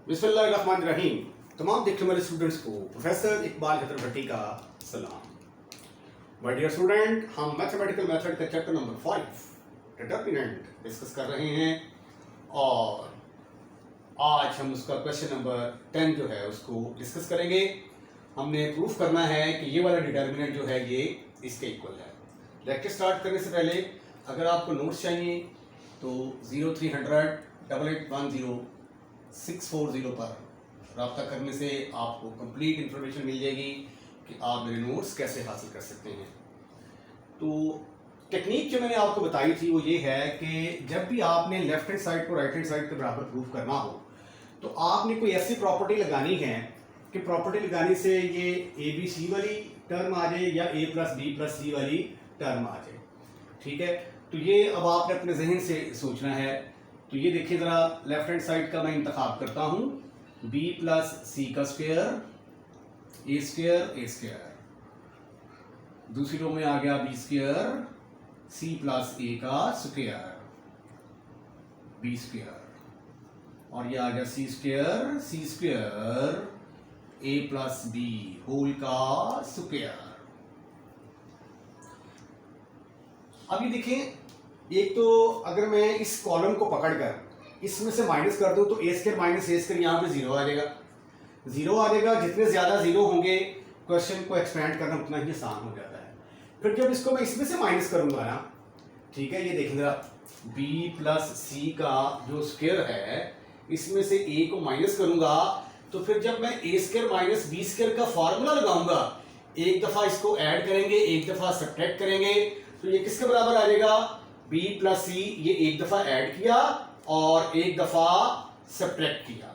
बिस्मिल्लाहिर्रहमानिर्रहीम। तमाम देखने वाले स्टूडेंट्स को प्रोफेसर इकबाल हैदर भट्टी का सलाम। माय डियर स्टूडेंट, हम मैथमेटिकल मेथड के चैप्टर नंबर 5 डिटरमिनेंट डिस्कस कर रहे हैं और आज हम उसका क्वेश्चन नंबर 10 जो है उसको डिस्कस करेंगे। हमने प्रूफ करना है कि ये वाला डिटरमिनेंट जो है ये इसके इक्वल है। लेक्चर स्टार्ट करने से पहले अगर आपको नोट्स चाहिए तो 03008810 पर रब्ता करने से आपको कंप्लीट इन्फॉर्मेशन मिल जाएगी कि आप मेरे नोट्स कैसे हासिल कर सकते हैं। तो टेक्निक जो मैंने आपको बताई थी वो ये है कि जब भी आपने लेफ्ट हैंड साइड को राइट हैंड साइड के बराबर प्रूफ करना हो तो आपने कोई ऐसी प्रॉपर्टी लगानी है कि प्रॉपर्टी लगाने से ये ए बी सी वाली टर्म आ जाए या ए प्लस बी प्लस सी वाली टर्म आ जाए। ठीक है, तो ये अब आपने अपने जहन से सोचना है। तो ये देखिए ज़रा, लेफ्ट हैंड साइड का मैं इंतखाब करता हूँ, b प्लस सी का स्क्वायर ए स्क्वायर, दूसरी रो में आ गया b square c plus a का स्क्वायर b स्क्वायर, और ये आ गया c square a plus b whole का स्क्वायर। अभी देखें, एक तो अगर मैं इस कॉलम को पकड़कर इसमें से माइनस कर दूं तो ए स्क्वायर माइनस ए स्क्वायर यहाँ पे जीरो आ जाएगा। जितने ज्यादा जीरो होंगे क्वेश्चन को एक्सपेंड करना उतना ही आसान हो जाता है। फिर जब इसको मैं इसमें से माइनस करूंगा ना, ठीक है, ये देखें जरा, b प्लस सी का जो स्क्वायर है इसमें से a को माइनस करूंगा तो फिर जब मैं ए स्क्वायर माइनस बी स्क्वायर का फॉर्मूला लगाऊंगा, एक दफा इसको ऐड करेंगे एक दफा सब्ट्रैक्ट करेंगे तो ये किसके बराबर आ जाएगा, b प्लस सी, ये एक दफा ऐड किया और एक दफा सब्ट्रैक्ट किया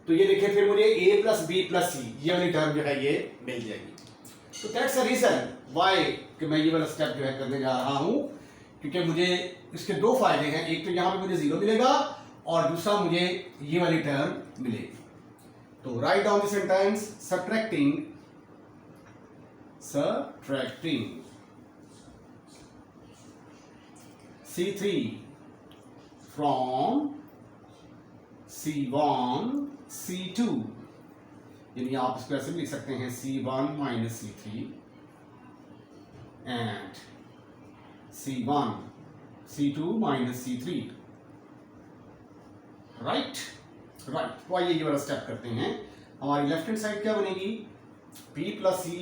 तो ये देखिए फिर मुझे a प्लस बी प्लस सी ये वाली टर्म जो है ये मिल जाएगी। तो दैट्स द रीजन व्हाई कि मैं ये वाला स्टेप जो है करने जा रहा हूं, क्योंकि मुझे इसके दो फायदे हैं। एक तो यहाँ पे मुझे जीरो मिलेगा और दूसरा मुझे ये वाली टर्म मिलेगी। तो write down the sentence, subtracting C3 from C1 C2, यानी आप इसको ऐसे भी लिख सकते हैं C1 minus C3 and C1 C2 minus C3। Right. तो आइए ये वाला स्टेप करते हैं। हमारी लेफ्ट हैंड साइड क्या बनेगी, b प्लस सी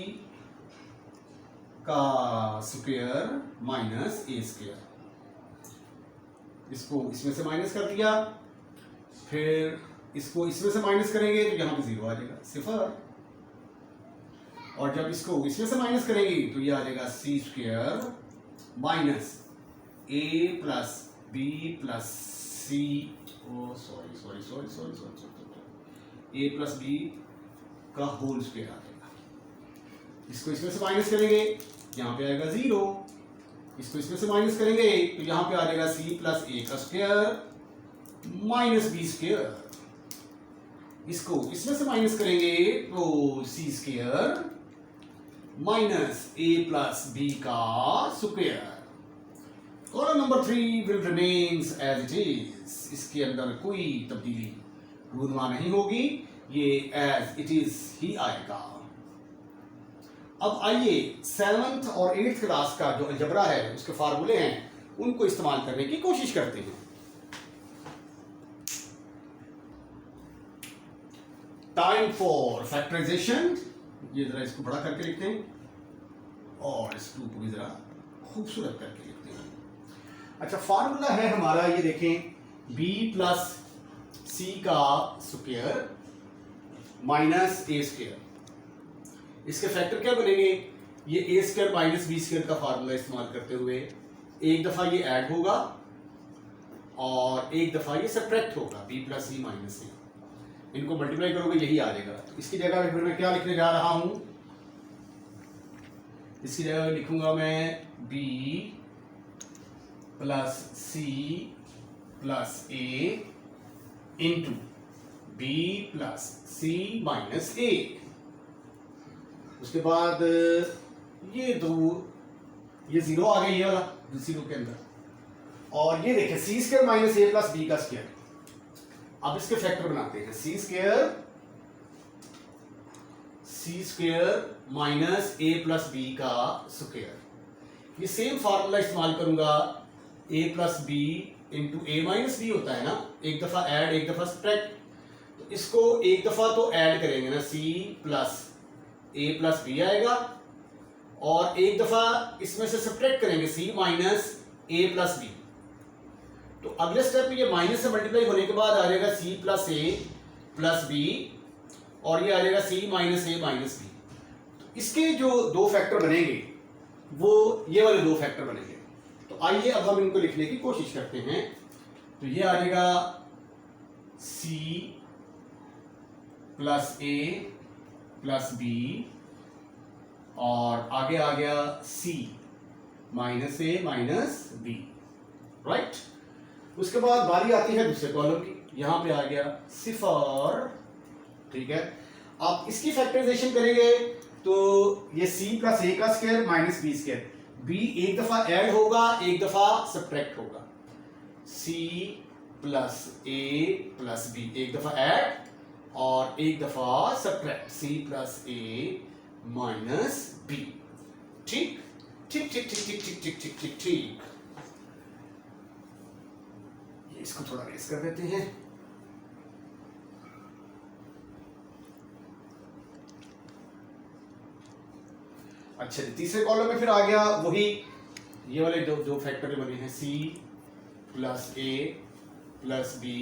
का स्क्वायर माइनस ए स्क्वायर, इसको इसमें से माइनस कर दिया, फिर इसको इसमें से माइनस करेंगे तो यहाँ पे जीरो आ जाएगा, सिफर, और जब इसको इसमें से माइनस करेंगे तो ये आ जाएगा सी square minus A plus B plus C, sorry A plus b का होल स्क्वायर आ जाएगा। इसको इसमें से माइनस करेंगे यहाँ पे आएगा जीरो, इसको इसमें से माइनस करेंगे तो यहाँ पे आ जाएगा c प्लस ए का स्क्वायर माइनस बी स्क्वायर, इसको इसमें से माइनस करेंगे तो c स्क्वायर माइनस ए प्लस बी का square. Column number 3 will remains as it is, इसके अंदर कोई तब्दीली रूनुमा नहीं होगी, ये एज इट इज ही आएगा। अब आइए 7th और 8th क्लास का जो अलजबरा है उसके फार्मूले हैं उनको इस्तेमाल करने की कोशिश करते हैं। टाइम फॉर फैक्टराइजेशन, ये जरा इसको बड़ा करके लिखते हैं और इस 2 को भी जरा खूबसूरत करके लिखते हैं। अच्छा, फार्मूला है हमारा, ये देखें, b प्लस सी का स्क्वायर माइनस ए स्क्वायर, इसके फैक्टर क्या बनेंगे, ये A square minus B square का फार्मूला इस्तेमाल करते हुए एक दफा ये ऐड होगा और एक दफा ये सब्ट्रैक्ट होगा, b प्लस सी माइनस सी, इनको मल्टीप्लाई करोगे यही आ जाएगा। तो इसकी जगह फिर मैं क्या लिखने जा रहा हूं, इसकी जगह लिखूंगा मैं b प्लस सी प्लस ए into B plus C minus ए, उसके बाद ये जीरो आ गया ये वाला दूसरी रो के अंदर, और ये देखिए सी स्क्वायर माइनस ए प्लस बी का स्क्वायर, अब इसके फैक्टर बनाते हैं, सी स्क्वायर माइनस ए प्लस बी का स्क्वायर। ये सेम फार्मूला इस्तेमाल करूंगा, ए प्लस बी इंटू ए माइनस बी होता है ना, एक दफा ऐड एक दफा सब्ट्रैक्ट। तो इसको एक दफा तो ऐड करेंगे ना, सी प्लस ए प्लस बी आएगा, और एक दफा इसमें से सब्ट्रैक्ट करेंगे, सी माइनस ए प्लस बी। तो अगले स्टेप में ये माइनस से मल्टीप्लाई होने के बाद आ जाएगा सी प्लस ए प्लस बी, और ये आ जाएगा सी माइनस ए माइनस बी। तो इसके जो दो फैक्टर बनेंगे वो ये वाले दो फैक्टर बनेंगे। तो आइए अब हम इनको लिखने की कोशिश करते हैं। तो ये आ जाएगा सी प्लस ए प्लस बी, और आगे आ गया सी माइनस ए माइनस बी, राइट। उसके बाद बारी आती है दूसरे कॉलम की, यहां पे आ गया सिफर, ठीक है। आप इसकी फैक्टराइजेशन करेंगे तो ये सी प्लस ए का square minus B square, b एक दफा ऐड होगा एक दफा सब्ट्रैक्ट होगा, c plus a plus b एक दफा ऐड और एक दफा सब्ट्रैक्ट, सी प्लस ए माइनस बी। ठीक ठीक ठीक ठीक ठीक ठीक ठीक ठीक ठीक ठीक। इसको थोड़ा रेस कर देते हैं। अच्छा, तीसरे कॉलम में फिर आ गया वही ये वाले दो फैक्टर बने हैं, सी प्लस ए प्लस बी,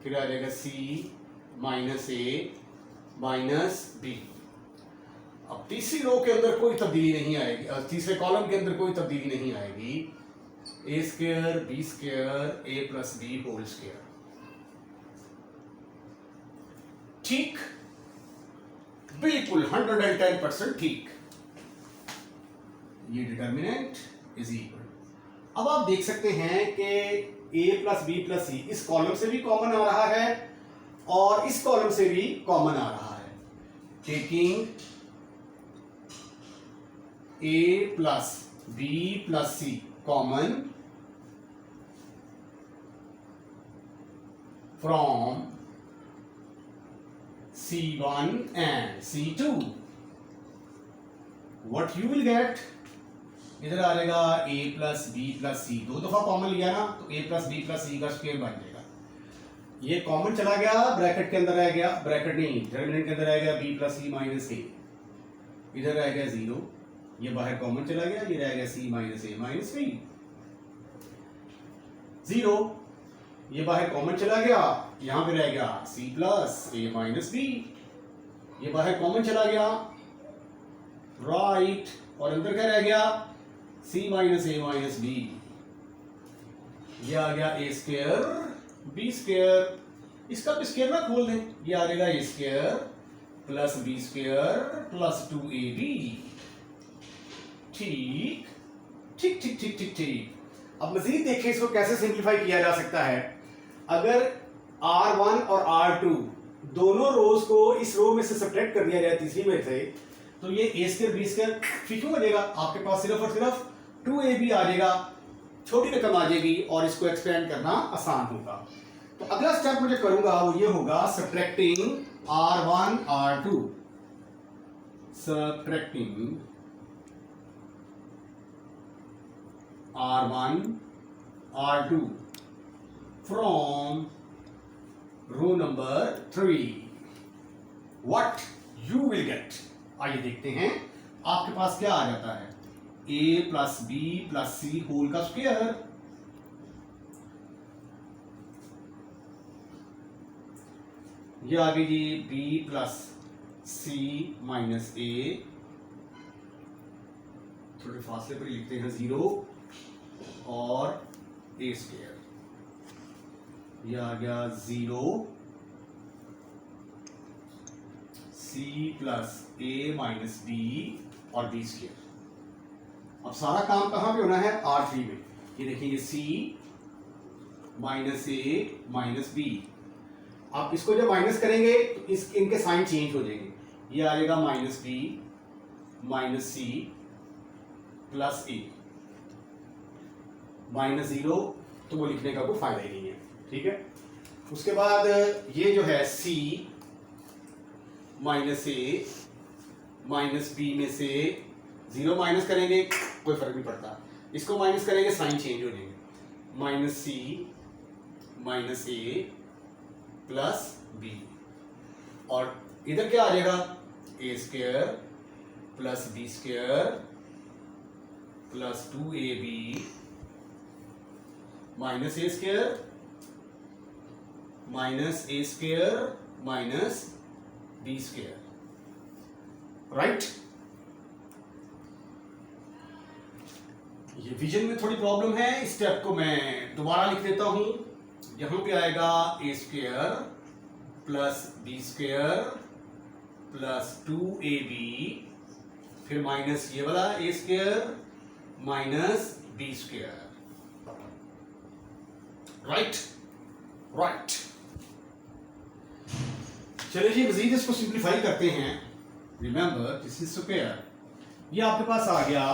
फिर आ जाएगा सी माइनस ए माइनस बी। अब तीसरी रो के अंदर कोई तब्दीली नहीं आएगी, तीसरे कॉलम के अंदर कोई तब्दीली नहीं आएगी, A square B square A plus b whole square. ठीक, बिल्कुल 110% ठीक। ये डिटर्मिनेंट इज इक्वल। अब आप देख सकते हैं कि ए प्लस बी प्लस सी इस कॉलम से भी कॉमन आ रहा है और इस कॉलम से भी कॉमन आ रहा है। Taking a plus B plus c common from C1 and C2, what you will get, इधर आ जाएगा a प्लस बी प्लस सी, दो दफा कॉमन लिया ना तो a plus B plus C का स्क्वायर बन जाएगा। ये कॉमन चला गया, ब्रैकेट के अंदर रह गया, ब्रैकेट नहीं डिटरमिनेंट के अंदर रह गया b प्लस सी माइनस ए, इधर रह गया 0, ये बाहर कॉमन चला गया, ये रह गया c माइनस ए माइनस बी, 0, ये बाहर कॉमन चला गया, यहां पे रह गया c प्लस ए माइनस बी, ये बाहर कॉमन चला गया, राइट, और अंदर क्या रह गया c माइनस ए माइनस बी, ये आ गया a स्क्वायर बी स्क्वायर, इसका भी स्क्वायर ना खोल दें, ये आ जाएगा a square plus B square plus 2ab। ठीक ठीक ठीक ठीक ठीक ठीक। अब मजीद देखें इसको कैसे सिंप्लीफाई किया जा सकता है। अगर R1 और R2 दोनों रोज को इस रो में से सब्ट्रैक्ट कर दिया जाए तीसरी में से, तो ये a स्क्वायर बी स्क्वायर ठीक हो जाएगा, आपके पास सिर्फ और सिर्फ 2ab आ जाएगा, छोटी रकम आ जाएगी और इसको एक्सपेंड करना आसान होगा। तो अगला स्टेप मुझे करूंगा वो ये होगा subtracting R1 R2, subtracting R1 R2 from row number 3, what you will get। आइए देखते हैं आपके पास क्या आ जाता है, a plus B plus C whole का स्क्वायर, ये आ गई जी b plus C minus A, थोड़े फासले पर लिखते हैं 0 और a स्क्वायर, ये आ गया 0 c plus a minus B और b स्क्वायर। अब सारा काम कहां पे होना है, R3 में। ये देखिए c minus a minus B, आप इसको जब माइनस करेंगे तो इनके साइन चेंज हो जाएंगे, ये आ जाएगा minus B minus C plus ए, माइनस 0 तो वो लिखने का कोई फायदा ही नहीं है, ठीक है। उसके बाद ये जो है c माइनस ए माइनस बी में से 0 माइनस करेंगे कोई फर्क नहीं पड़ता, इसको माइनस करेंगे साइन चेंज हो जाएंगे, माइनस सी माइनस ए प्लस बी, और इधर क्या आ जाएगा A square plus B square plus 2ab minus A square minus A square minus B square, right. ये विजन में थोड़ी प्रॉब्लम है, इस स्टेप को मैं दोबारा लिख देता हूं। यहां पे आएगा A square plus B square plus 2ab, फिर माइनस ये वाला A square minus B square, right right. चलिए जी मजीद इसको सिंप्लीफाई करते हैं। रिमेंबर दिस इज स्क्वायर, ये आपके पास आ गया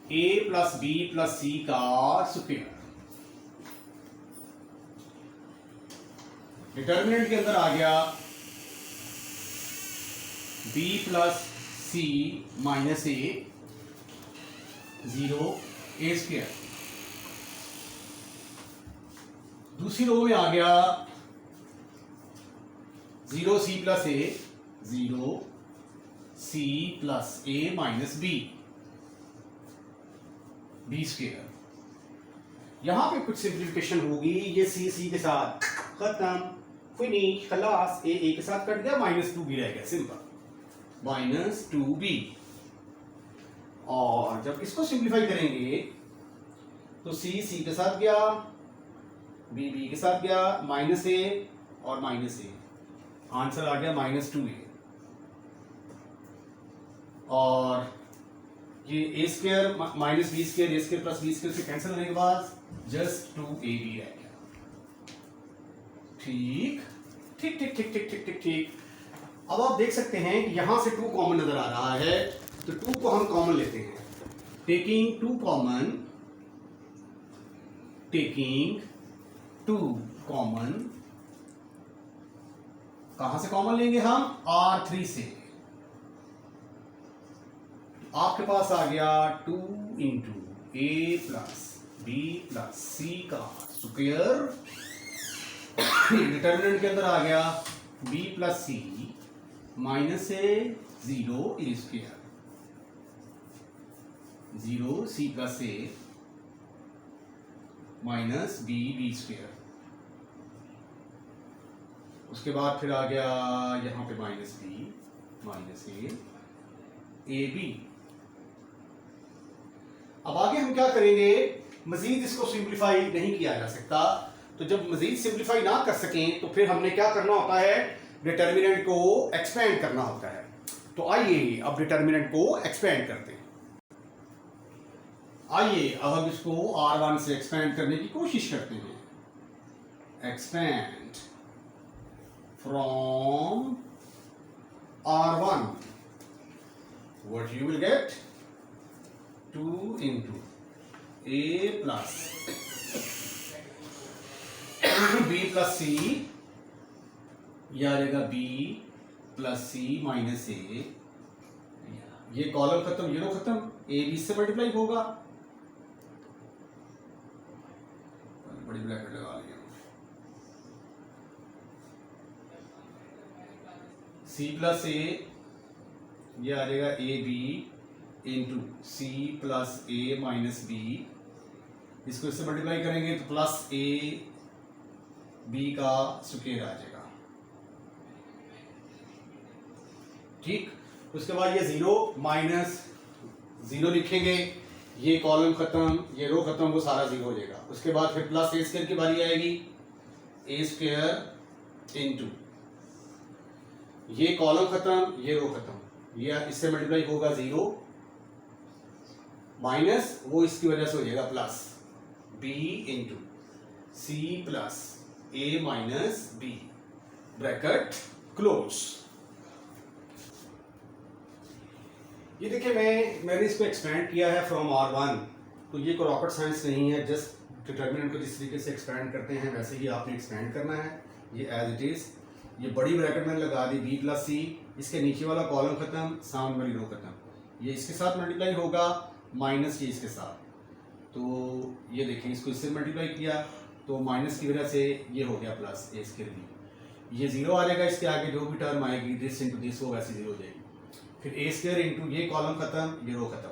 a plus B plus C का स्क्वायर, डिटर्मिनेंट के अंदर आ गया b plus C minus A 0 A square, दूसरी रो में आ गया 0 सी प्लस ए 0 सी प्लस ए माइनस बी बी स्क्वायर। यहां पे कुछ सिंप्लीफिकेशन होगी, ये सी के साथ खत्म, फिनिश, खलास, ए के साथ कट गया, -2b रह गया, सिंपल -2b। और जब इसको सिंप्लीफाई करेंगे तो सी के साथ गया, बी के साथ गया, -a और -a, आंसर आ गया -2a। और ये A square minus B square, A square plus B square से कैंसिल होने के बाद जस्ट 2ab रह गया। ठीक ठीक ठीक ठीक ठीक ठीक ठीक ठीक। अब आप देख सकते हैं कि यहां से 2 कॉमन नजर आ रहा है, तो 2 को हम कॉमन लेते हैं, टेकिंग 2 कॉमन, टेकिंग 2 कॉमन, कहां से कॉमन लेंगे हम, R3 से। आपके पास आ गया 2 into A plus B plus C का स्क्वायर, डिटर्मिनेंट के अंदर आ गया b plus C minus A 0 A square, 0 C plus A minus B square. उसके बाद फिर आ गया यहां पे minus B minus A B. अब आगे हम क्या करेंगे, मजीद इसको सिंप्लीफाई नहीं किया जा सकता, तो जब मजीद सिंप्लीफाई ना कर सकें तो फिर हमने क्या करना होता है, डिटर्मिनेंट को एक्सपेंड करना होता है। तो आइए अब डिटर्मिनेंट को एक्सपेंड करते हैं। आइए अब हम इसको R1 से एक्सपेंड करने की कोशिश करते हैं। Expand from R1, what you will get, 2 into a plus b plus c, यह आ जाएगा b प्लस सी माइनस ए, ये कॉलम खत्म, ये रो खत्म, ए बी से मल्टीप्लाई होगा, बड़ी ब्रैकेट लगा लिया, सी प्लस ए, ये आ जाएगा A B into C plus A minus B, इसको इससे मल्टीप्लाई करेंगे तो प्लस ए बी का स्क्वायर आ जाएगा। ठीक, उसके बाद ये 0 माइनस 0 लिखेंगे, ये कॉलम खत्म, ये रो खत्म, वो सारा 0 हो जाएगा। उसके बाद फिर प्लस ए स्क्वायर की बारी आएगी, ए स्क्वायर इंटू ये कॉलम खत्म, ये रो खत्म, ये इससे मल्टीप्लाई होगा 0 माइनस वो इसकी वजह से हो जाएगा plus b into C plus ए माइनस बी, ब्रैकेट क्लोज। ये देखिए मैंने इसको एक्सपेंड किया है फ्रॉम R1, तो ये कोई रॉकेट साइंस नहीं है, जस्ट डिटर्मिनेंट को जिस तरीके से एक्सपेंड करते हैं वैसे ही आपने एक्सपेंड करना है। ये एज इट इज़, ये बड़ी ब्रैकेट में लगा दी b प्लस सी, इसके नीचे वाला कॉलम खत्म, सामने वाली रो खत्म, ये इसके साथ मल्टीप्लाई होगा माइनस ये इसके साथ, तो ये देखें इसको इससे मल्टीप्लाई किया तो माइनस की वजह से ये हो गया प्लस ए स्क्वायर बी, ये जीरो आ जाएगा, इसके आगे जो भी टर्म आएगी दिस इंटू दिस वो वैसे जीरो हो जाएगी, फिर ए स्क्वायर इंटू ये कॉलम खत्म ये रो खत्म,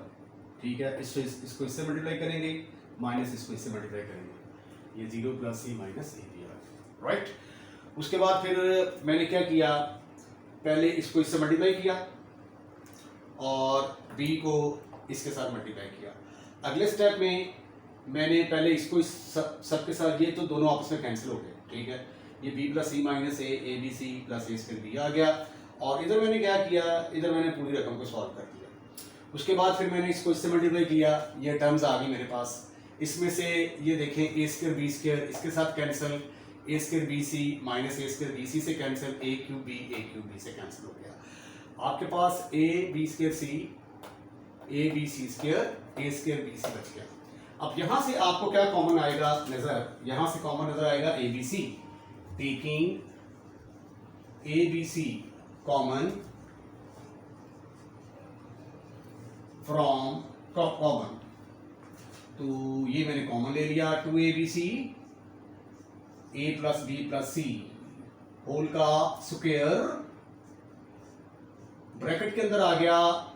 ठीक है। इसको इससे मल्टीप्लाई करेंगे, माइनस इसको इससे मल्टीप्लाई करेंगे, ये zero plus C minus A B आ राइट। उसके बाद फिर मैंने क्या किया, पहले इसको इससे मल्टीप्लाई किया और b को इसके साथ मल्टीप्लाई किया। अगले स्टेप में मैंने पहले इसको इस सब के साथ, ये तो दोनों आपस में कैंसिल हो गए, ठीक है, ये b plus C minus A B C plus A square B आ गया, और इधर मैंने क्या किया, इधर मैंने पूरी रकम को सॉल्व कर दिया। उसके बाद फिर मैंने इसको इससे मल्टीप्लाई किया, ये टर्म्स आ गई मेरे पास, इसमें से ये देखें ए स्क्वायर बी स्क्वायर इसके साथ cancel, A square B C minus A square B C से कैंसिल, ए क्यूब बी से कैंसिल हो गया। आपके पास A B square C A B C square A square B C बच गया। अब यहां से आपको क्या कॉमन आएगा नजर, यहां से कॉमन नजर आएगा A B C, taking A B C common from common, तो ये मैंने कॉमन ले लिया, two A B C A plus B plus C whole का स्क्वायर, ब्रैकेट के अंदर आ गया,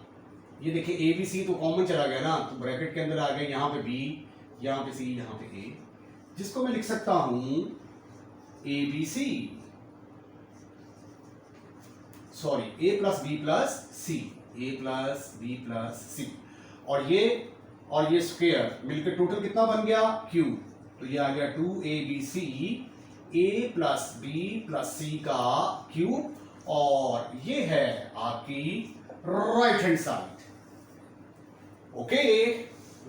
ये देखिए ए बी सी तो कॉमन चला गया ना, तो ब्रैकेट के अंदर आ गया, यहाँ पे बी यहाँ पे सी यहाँ पे ए, जिसको मैं लिख सकता हूं A B C, sorry A plus B plus C, A plus B plus C, और ये स्क्वायर मिलकर टोटल कितना बन गया क्यू, तो ये आ गया two A B C A plus B plus C का क्यूब, और ये है आपकी right hand side. Okay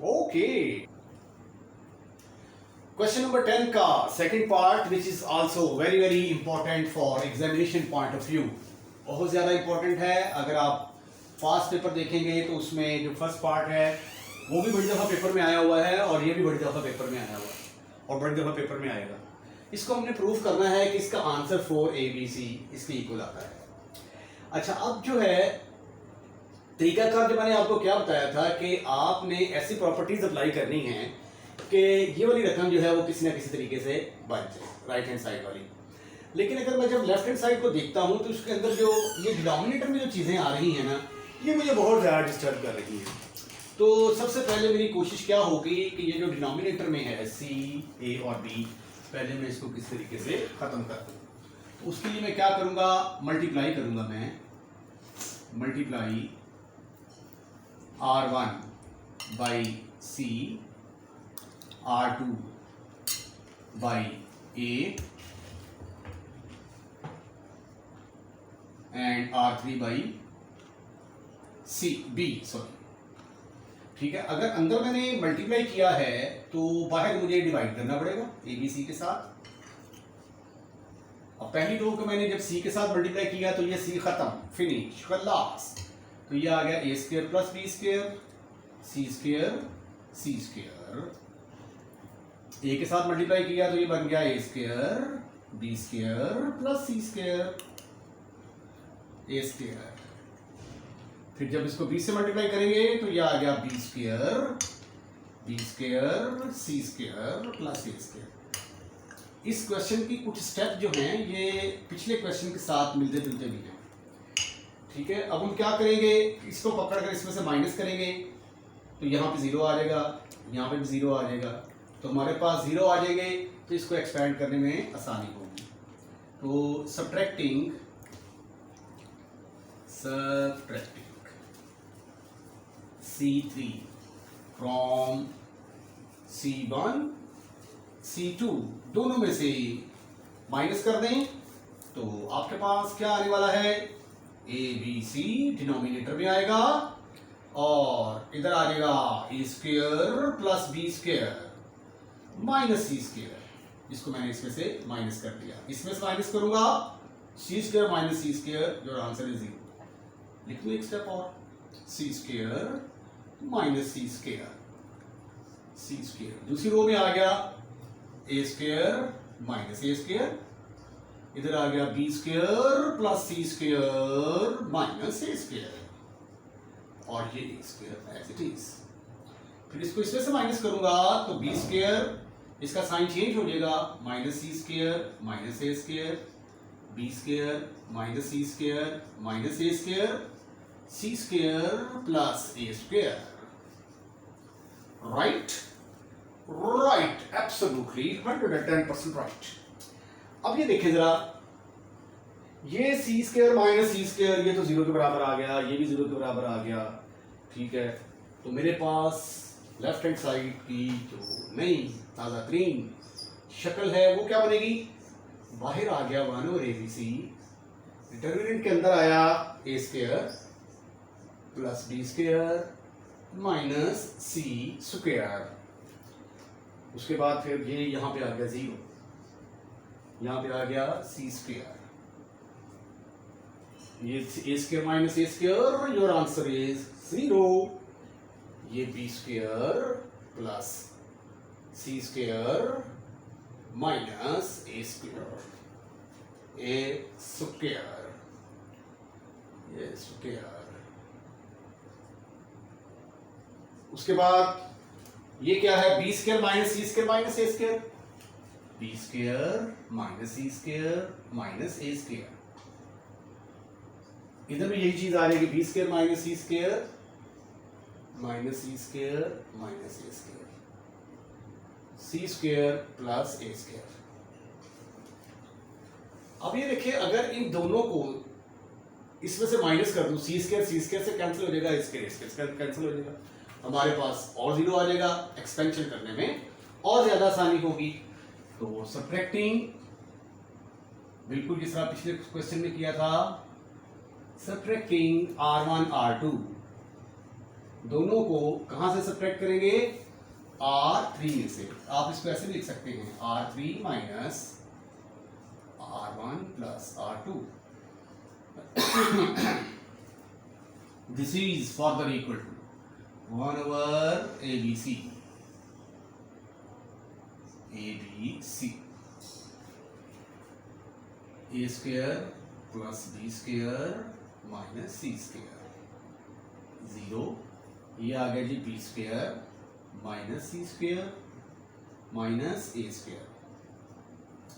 okay, question number 10 का second part which is also very very important for examination point of view, बहुत ज्यादा इंपॉर्टेंट है। अगर आप फास्ट पेपर देखेंगे तो उसमें जो फर्स्ट पार्ट है वो भी बड़ी दफा पेपर में आया हुआ है, और ये भी बड़ी दफा पेपर में आया हुआ है, और बड़ी दफा पेपर में आएगा। इसको हमने प्रूव करना है कि इसका आंसर 4ABC इसके इक्वल आता है। अच्छा, अब जो है तरीकाकार जो मैंने आपको क्या बताया था कि आपने ऐसी प्रॉपर्टीज अप्लाई करनी है कि ये वाली रकम जो है वो किसी ना किसी तरीके से बच जाए, राइट हैंड साइड वाली। लेकिन अगर मैं जब लेफ्ट हैंड साइड को देखता हूँ तो उसके अंदर जो ये डिनोमिनेटर में जो चीज़ें आ रही हैं ना, ये मुझे बहुत ज़्यादा डिस्टर्ब कर रही हैं। तो सबसे पहले मेरी कोशिश क्या होगी कि ये जो डिनोमिनेटर में है सी ए और बी, पहले मैं इसको किस तरीके से ख़त्म कर दूँ। तो उसके लिए मैं क्या करूँगा, मल्टीप्लाई करूँगा, मैं multiply R1 by C, R2 by A and R3 by C B, sorry, ठीक है। अगर अंदर मैंने मल्टीप्लाई किया है तो बाहर मुझे डिवाइड करना पड़ेगा ए बी सी के साथ। अब पहली रो को मैंने जब सी के साथ मल्टीप्लाई किया तो ये सी खत्म, फिनिश, खलास, तो ये आ गया A square plus B square C square C square, ए के साथ मल्टीप्लाई किया तो ये बन गया A square B square plus C square A square, फिर जब इसको b से मल्टीप्लाई करेंगे तो ये आ गया b square C square plus A square. इस क्वेश्चन की कुछ स्टेप जो हैं ये पिछले क्वेश्चन के साथ मिलते जुलते भी हैं, ठीक है। अब हम क्या करेंगे, इसको पकड़ कर इसमें से माइनस करेंगे तो यहाँ पे जीरो आ जाएगा, यहाँ पे भी जीरो आ जाएगा, तो हमारे पास जीरो आ जाएंगे, तो इसको एक्सपेंड करने में आसानी होगी। तो subtracting C3 from C1 C2 दोनों में से माइनस कर दें तो आपके पास क्या आने वाला है, ABC डिनोमिनेटर में आएगा और इधर आ जाएगा A square plus B square minus C square, इसको मैंने इसमें से माइनस कर दिया, इसमें से माइनस करूंगा सी स्क्वायर माइनस सी स्क्वायर, जो आंसर इज 0। लिख दो एक स्टेप और, सी square minus C square, C square दूसरी रो में आ गया A square minus A square, इधर आ गया B square plus C square minus A square, और ये A square as it is. फिर इसको इसमें से माइनस करूंगा तो बी स्क्वायर, इसका साइन चेंज हो जाएगा, minus C square minus A square, B square minus C square minus A square, C square plus A square. Right, right, absolutely 110% right. अब ये देखिए जरा, ये C square minus C square ये तो जीरो के बराबर आ गया, ये भी जीरो के बराबर आ गया, ठीक है। तो मेरे पास लेफ्ट हैंड साइड की जो नई ताज़ा तरीन शक्ल है वो क्या बनेगी, बाहर आ गया 1/ABC, डिटर्मिनेंट के अंदर आया A square plus B square minus C square, उसके बाद फिर ये यहां पे आ गया जीरो, यहां पे आ गया सी स्क्वायर, ये A square minus A square, your answer is zero. ये B square plus C square minus A square, A square, ये स्क्वायर। उसके बाद ये क्या है, B square minus C square minus A square, B square minus C square minus A square, इधर भी यही चीज आ रही है, B square minus C square minus C square minus A square, C square plus A square. अब ये देखिए, अगर इन दोनों को इसमें से माइनस कर दूं, सी स्क्वायर से कैंसिल हो जाएगा, स्क्वायर से कैंसिल हो जाएगा, हमारे पास और जीरो आ जाएगा, एक्सपेंशन करने में और ज्यादा आसानी होगी। तो सब्ट्रैक्टिंग बिल्कुल जिस तरह पिछले क्वेश्चन में किया था, सब्ट्रैक्टिंग R1 R2, दोनों को कहां से सब्ट्रैक्ट करेंगे, R3 में से। आप इसको ऐसे भी लिख सकते हैं, R3 minus R1 plus R2, this is further equal to 1/ABC, ABC, A square plus B square minus C square, zero, ये आ गया जी B square minus C square minus A square,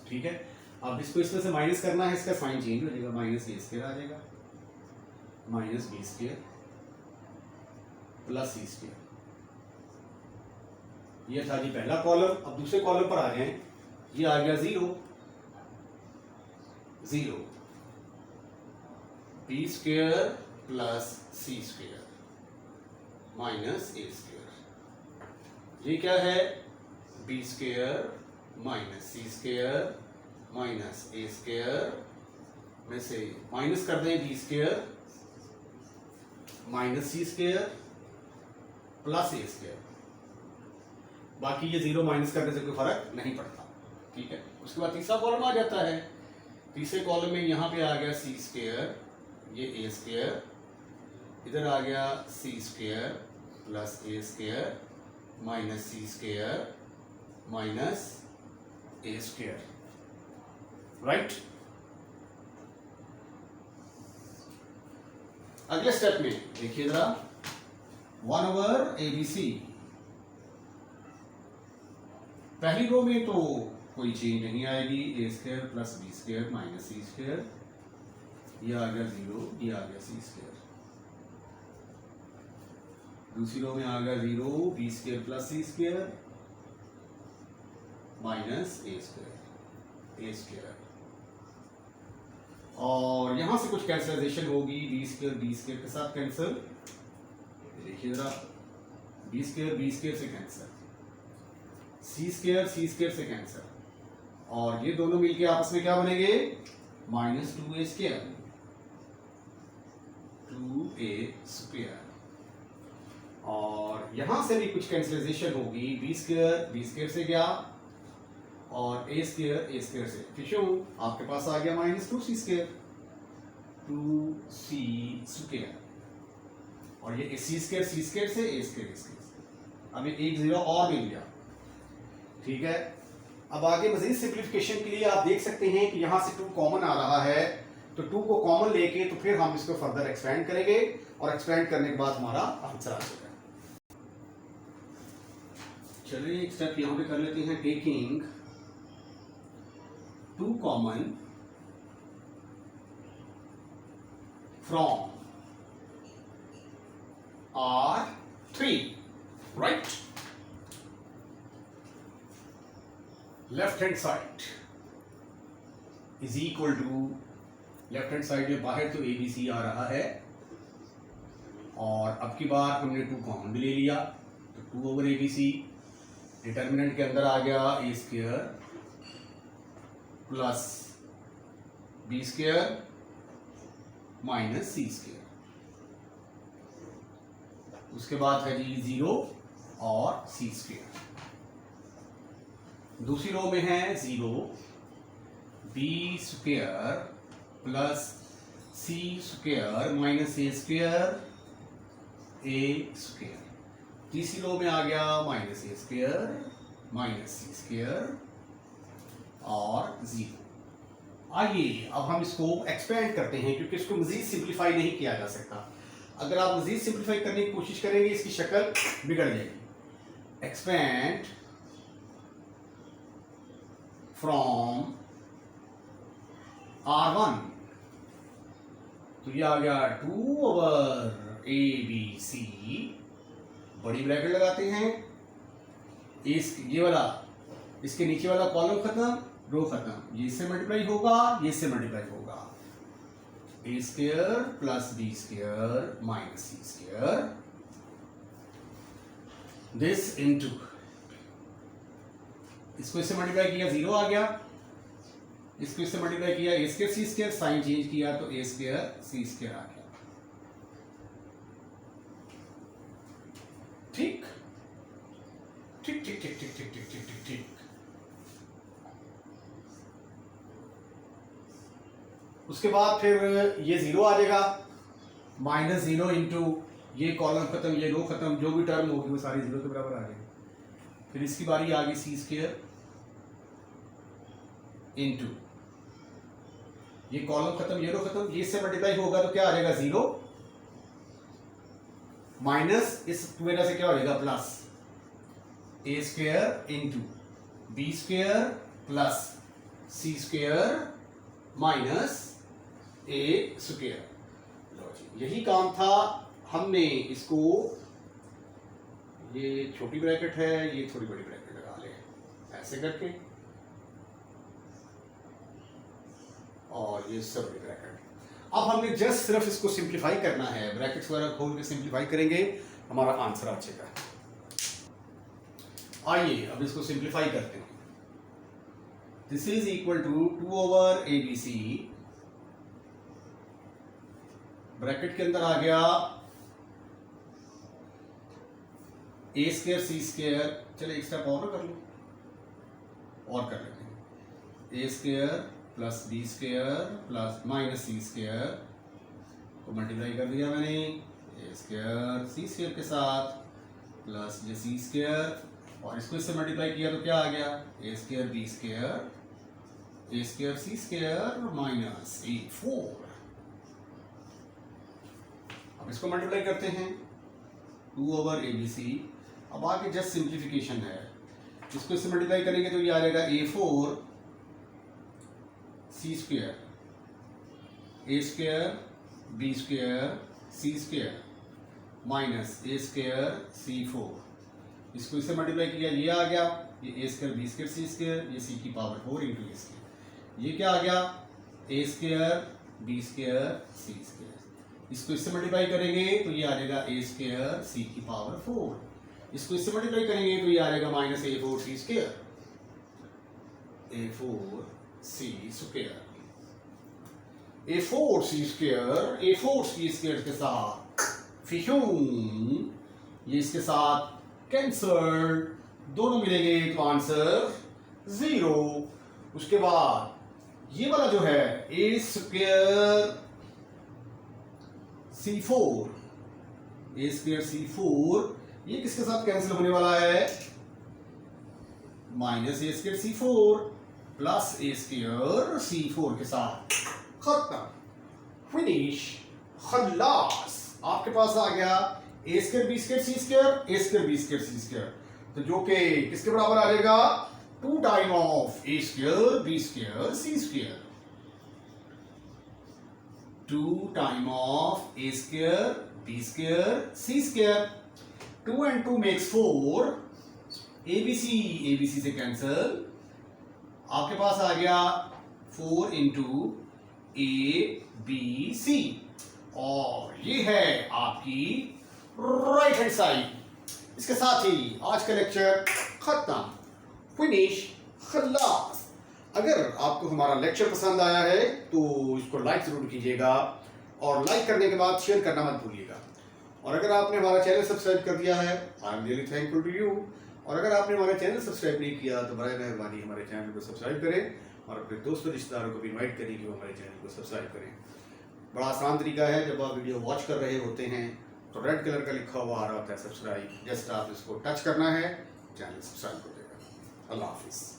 ठीक है। अब इसको इसमें से माइनस करना है, इसका साइन चेंज हो जाएगा, माइनस ए स्क्वायर आ जाएगा minus B square plus C square. ये था जी पहला कॉलम। अब दूसरे कॉलम पर आ गए, ये आ गया zero, zero, B square plus C square minus A square, ये क्या है, B square minus C square minus A square, में से माइनस कर दें B square minus C square plus A square, बाकी ये जीरो माइनस करने से कोई फर्क नहीं पड़ता, ठीक है। उसके बाद तीसरा कॉलम आ जाता है, तीसरे कॉलम में यहाँ पे आ गया सी स्क्वायर, ये ए स्क्वायर, इधर आ गया C square plus A square minus C square minus A square, right. अगले स्टेप में देखिए जरा, 1/ABC, पहली रो में तो कोई चेंज नहीं आएगी, A square plus B square minus C square, ये आ गया जीरो, ये आ गया सी स्क्वायर। दूसरी रो में आ गया zero, B square plus C square minus A square, और यहां से कुछ कैंसलाइजेशन होगी, बी स्क्वायर के साथ कैंसिल, देखिए जरा, बी स्क्वायर से कैंसिल, सी स्क्वायर से कैंसिल, और ये दोनों मिलके आपस में क्या बनेंगे, माइनस 2a स्क्वायर, और यहां से भी कुछ कैंसलाइजेशन होगी, बी स्क्वायर से गया और ए स्क्वायर से, फिशो आपके पास आ गया माइनस 2c स्क्वायर, और ये सी स्क्वायर से, ए स्क्वायर से, अब एक जीरो और मिल गया, ठीक है। अब आगे मजीद सिंप्लीफिकेशन के लिए आप देख सकते हैं कि यहां से 2 कॉमन आ रहा है, तो 2 को कॉमन लेके तो फिर हम इसको फर्दर एक्सपेंड करेंगे और एक्सपेंड करने के बाद हमारा आंसर आ जाएगा। चलिए एक स्टेप यहां पे कर लेते हैं। Taking 2 common from R3, right? Left hand side is equal to, left hand side में बाहर तो ABC आ रहा है और अब की बार हमने 2 कॉमन भी ले लिया, तो 2/ABC डिटर्मिनेंट के अंदर आ गया A² plus B² minus C²। उसके बाद है जी 0 और C²। दूसरी रो में है 0 B² plus C² minus A²। तीसरी रो में आ गया -A² माइनस C² और 0। आइए अब हम इसको एक्सपेंड करते हैं, क्योंकि इसको मजीद सिंप्लीफाई नहीं किया जा सकता। अगर आप मजीद सिंप्लीफाई करने की कोशिश करेंगे इसकी शक्ल बिगड़ जाएगी। एक्सपेंड फ्रॉम R1, तो ये आ गया 2/ABC, बड़ी ब्रैकेट लगाते हैं, ये वाला इसके नीचे वाला कॉलम खत्म, रो खत्म, ये इससे मल्टीप्लाई होगा, ये इससे मल्टीप्लाई होगा, A² plus B² minus C², this into, इसको इससे मल्टीप्लाई किया 0 आ गया, इसको इससे मल्टीप्लाई किया A² C², साइन चेंज किया तो A² C² आ गया। ठीक ठीक ठीक ठीक ठीक ठीक ठीक ठीक ठीक। उसके बाद फिर ये 0 आ जाएगा, -0 इंटू ये कॉलम खत्म, ये रो खत्म, जो भी टर्म होगी वो सारी 0 के बराबर आ जाएगी। फिर इसकी बारी आ गई C² इंटू ये कॉलम खत्म, ये रो खत्म, ये इससे मल्टीप्लाई होगा तो क्या आ जाएगा 0 माइनस इस वजह से क्या हो जाएगा plus A² into B² plus C² minus A²। यही काम था, हमने इसको, ये छोटी ब्रैकेट है, ये थोड़ी बड़ी ब्रैकेट लगा ले ऐसे करके, और ये सब बड़ी ब्रैकेट। अब हमने जस्ट सिर्फ इसको सिंप्लीफाई करना है, ब्रैकेट्स वगैरह खोल के सिंप्लीफाई करेंगे, हमारा आंसर आ जाएगा। आइए अब इसको सिंप्लीफाई करते हैं। This is equal to 2/ABC, bracket के अंदर आ गया A² C², चले एक स्टेप और कर लो, और कर लेते हैं, A² plus B² plus minus C² को मल्टीप्लाई कर दिया मैंने A² C² के साथ प्लस ये C², और इसको इससे मल्टीप्लाई किया तो क्या आ गया A² B² C² minus A4। अब इसको मल्टीप्लाई करते हैं 2/ABC। अब आगे जस्ट सिंप्लीफिकेशन है, इसको इससे मल्टीप्लाई करेंगे तो ये आ जाएगा A4 C² A² B² C² minus A² C4। इसको इससे मल्टीप्लाई किया, ये आ गया, ये A² B² C², ये C की पावर 4 इंटू A²। ये क्या आ गया A² B² C²। इसको इससे मल्टीप्लाई करेंगे तो ये आ जाएगा A² C की पावर 4। इसको इससे मल्टीप्लाई करेंगे तो ये आ जाएगा minus A4 C², A4 C², A4 C² के साथ फिशून, ये इसके साथ कैंसर, दोनों मिलेंगे तो आंसर 0। उसके बाद ये वाला जो है A² C4, A² C4, ये किसके साथ कैंसिल होने वाला है minus A square C4 plus A square C4 के साथ खत्म, फिनिश, खल्लास। आपके पास आ गया A square B square C square, A square B square C square, तो जो कि किसके बराबर आ जाएगा 2 time of A square B square C square, 2 time of A square B square C square, 2 and 2 makes 4, ABC से cancel, आपके पास आ गया 4 into ABC, और ये है आपकी राइट हैंड साइड। इसके साथ ही आज का लेक्चर खत्म, फिनिश, खल्लास। अगर आपको हमारा लेक्चर पसंद आया है तो इसको लाइक जरूर कीजिएगा, और लाइक करने के बाद शेयर करना मत भूलिएगा। और अगर आपने हमारा चैनल सब्सक्राइब कर दिया है, I am really thankful to you. और अगर आपने हमारा चैनल सब्सक्राइब नहीं किया तो बड़ी मेहरबानी हमारे चैनल को सब्सक्राइब करें, और अपने दोस्तों रिश्तेदारों को भी इनवाइट करें कि वो हमारे चैनल को सब्सक्राइब करें। बड़ा आसान तरीका है, जब आप वीडियो वॉच कर रहे होते हैं तो रेड कलर का लिखा हुआ आ रहा होता है सब्सक्राइब, जस्ट आप इसको टच करना है, चैनल सब्सक्राइब हो जाएगा। अल्लाह हाफिज़।